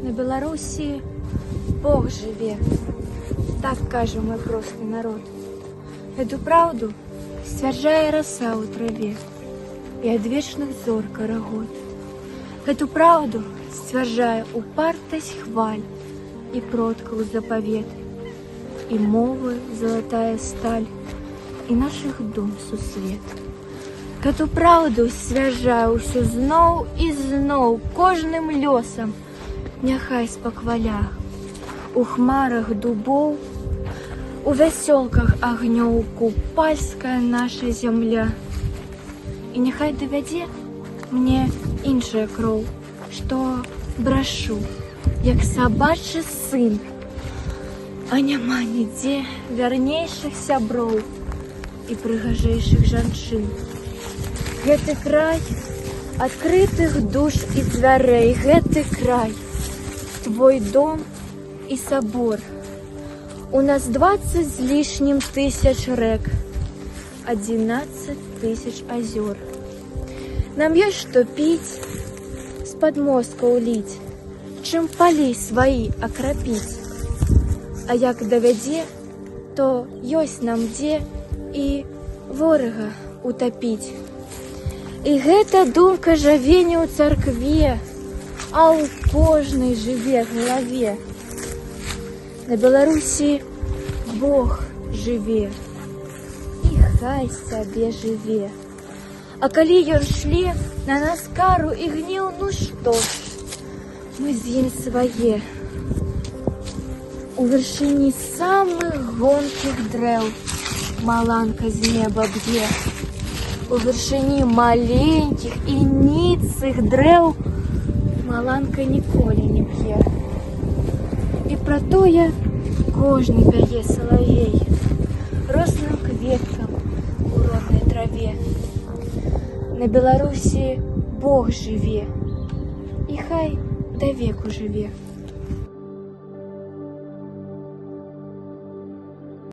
На Беларусі Бог жыве, так кажа мой просты народ. Эту праўду сцвярджае раса ў траве і ад вечных зор карагод. Эту праўду сцвярджае упартасць хваль і продкаў запавет, і мовы залатая сталь, і нашых дум сусвет. Эту праўду сцвярджае ўсё зноў і зноў кожным лёсам, няхай спакваля. У хмарах дубоў, у вясёлках агнёў купальская наша зямля. І няхай давядзе мне іншая кроў, што брашу, як сабачы сын, а няма нідзе вярнейшых сяброў і прыгажэйшых жанчын. Гэты край адкрытых душ і дзвярэй, гэты край, твой дом і сабор. У нас 20 з лішнім тысяч рэк, 11 тысяч азёр. Нам ёсць што піць, з падмосткаў ліць, чым палі сваі акрапіць. А як давядзе, то ёсць нам дзе і ворага утапіць. І гэта думка жыве не ў царкве, а ў кожнай жыве галаве. На Беларусі Бог жыве, і хай сабе жыве. А калі ён шле на нас кару і гнеў, ну што ж, мы з ім свае. У вяршыні самых гонкіх дрэў маланка з неба б'е. У вяршыні маленькіх і ніцых дрэў маланка ніколі не п'е. І пра тое кожны пяе салавей рослым кветкам у роднай траве. На Беларусі Бог жыве, і хай да веку жыве.